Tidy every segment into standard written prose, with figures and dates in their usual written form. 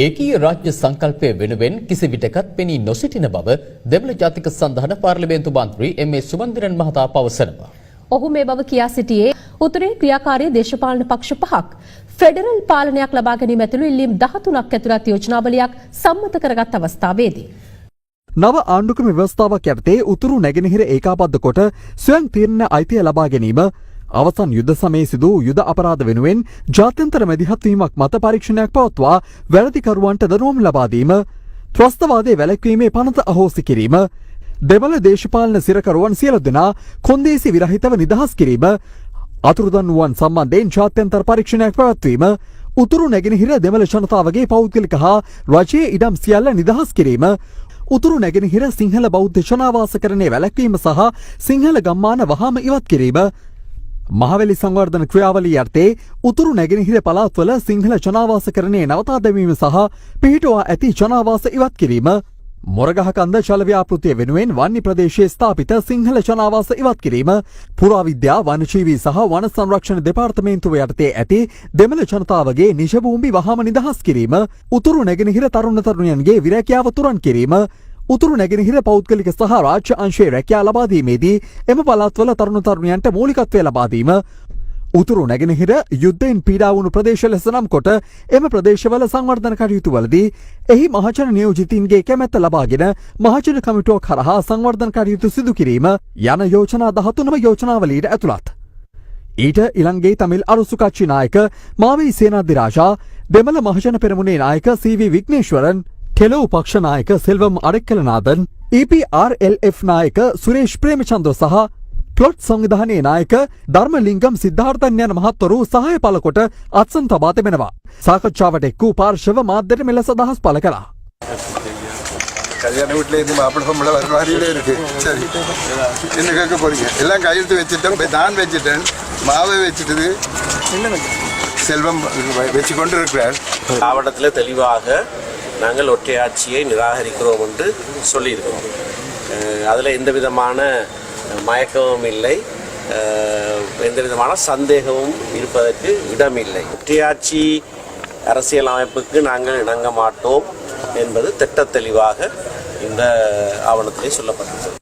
ඒකීය රාජ්‍ය සංකල්පය වෙනුවෙන් කිසි විටකත් පෙනී නොසිටින බව දෙමළ ජාතික සන්ධාන පාර්ලිමේන්තු මන්ත්‍රී එම්.ඒ. සුමන්දිරන් මහතා පවසනවා. ඔහු මේ බව කියා සිටියේ උතුරේ ක්‍රියාකාරී දේශපාලන පක්ෂ 5ක් ෆෙඩරල් පාලනයක් ලබා ගැනීම ඇතුළු ඉල්ලීම් 13ක් ඇතුළත් යෝජනාවලියක් සම්මත කරගත් අවස්ථාවේදී. නව ආණ්ඩුක්‍රම ව්‍යවස්ථාවක් යටතේ උතුරු නැගෙනහිර ඒකාබද්ධ කොට ස්වයං තීරණ අයිතිය ලබා ගැනීම අවසන් යුද සමයේ සිදු යුද අපරාධ වෙනුවෙන් ජාත්‍යන්තර මැදිහත් වීමක් මත පරීක්ෂණයක් පවත්වා වැරදිකරුවන්ට දඬුවම් ලබා දීම, ත්‍රස්තවාදයේ වැළැක්වීමේ පනත අහෝසි කිරීම, දෙමළ දේශපාලන සිරකරුවන් සියලු දෙනා කොන්දේසි විරහිතව නිදහස් කිරීම, අතුරුදන් වූවන් සම්බන්ධයෙන් ජාත්‍යන්තර පරීක්ෂණයක් පැවැත්වීම, උතුරු නැගෙනහිර දෙමළ ජනතාවගේ පෞද්ගලික හා රජයේ ඉඩම් සියල්ල නිදහස් කිරීම, උතුරු නැගෙනහිර සිංහල බෞද්ධ ජනාවාසකරණය වැළැක්වීම සහ සිංහල ගම්මාන වහාම ඉවත් කිරීම, මහවැලි සංවර්ධන ක්‍රියාවලිය යටතේ උතුරු නැගෙනහිර පළාත්වල සිංහල ජනාවාසකරණය නවතා දැමීම සහ පිහිටුවා ඇති ජනාවාස ඉවත් කිරීම, මොරගහකන්ද ජල ව්‍යාපෘතිය වෙනුවෙන් වන්‍ය ප්‍රදේශයේ ස්ථාපිත සිංහල ජනාවාස ඉවත් කිරීම, පුරාවිද්‍යා වනජීවී සහ වන සංරක්ෂණ දෙපාර්තමේන්තුව යටතේ ඇති දෙමළ ජනතාවගේ නිජභූමි වහාම නිදහස් කිරීම, උතුරු නැගෙනහිර තරුණ තරුණියන්ගේ විරැකියාව තුරන් කිරීම, උතුරු නැගෙනහිර පෞද්ගලික සහ රාජ්‍ය අංශයේ රැකියා ලබා දීමේදී එම පළාත්වල තරුණ තරුණියන්ට මූලිකත්වය ලබා දීම, උතුරු නැගෙනහිර යුද්ධයෙන් පීඩා වුණු ප්‍රදේශ ලෙස නම් කොට එම ප්‍රදේශවල සංවර්ධන කටයුතුවලදී එහි මහජන නියෝජිතින්ගේ කැමැත්ත ලබාගෙන මහජන කමිටුවක් හරහා සංවර්ධන කටයුතු සිදු කිරීම යන යෝජනා 13ම යෝජනාවලියට ඇතුළත්. ඊට ඉලංගේ තමිල් අරුසු කච්චි නායක මාවී සේනාධිරාජා, දෙමළ මහජන පෙරමුණේ නායක සී.වී. විග්නේශ්වරන්, කෙලෝ පක්ෂ නායක සෙල්වම් අරෙක්කලනාදන්, EPRLF නායක සුරේෂ් ප්‍රේමචන්ද්‍ර සහ ප්ලොට් සංවිධානයේ නායක ධර්මලිංගම් සිද්ධාර්ථන් යන මහත්වරු සහාය පළ කොට අත්සන් තබා තිබෙනවා. සාකච්ඡාවට එක් වූ පාර්ශව මාධ්‍යට මෙලෙස අදහස් පළ කළා. கல்யாண வீட்டில் இருந்து மாப்பிள்ளை பொம்பளை வர மாதிரியிலே இருக்கு. சரி என்ன கேட்க போறீங்க? எல்லாம் கையெழுத்து வச்சுட்டேன், நான் வச்சுட்டேன், மாவை வச்சுட்டது செல்வம் வச்சு கொண்டு இருக்கிறார். மாவட்டத்தில் தெளிவாக நாங்கள் ஒற்றையாட்சியை நிராகரிக்கிறோம் என்று சொல்லியிருக்கிறோம். அதில் எந்த விதமான மயக்கமும் இல்லை, எந்த விதமான சந்தேகமும் இருப்பதற்கு இடமில்லை. ஒற்றையாட்சி அரசியல் அமைப்புக்கு நாங்கள் இணங்க மாட்டோம் என்பது திட்டத் தெளிவாக இந்த ஆவணத்திலே சொல்லப்பட்டுள்ளது.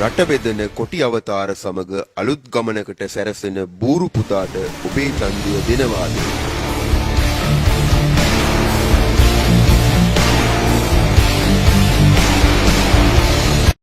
රට බෙදන කොටි අවතාර සමග අලුත් ගමනකට සැරසෙන බූරු පුතාට ඔබේ ඡන්දය දෙනවාද?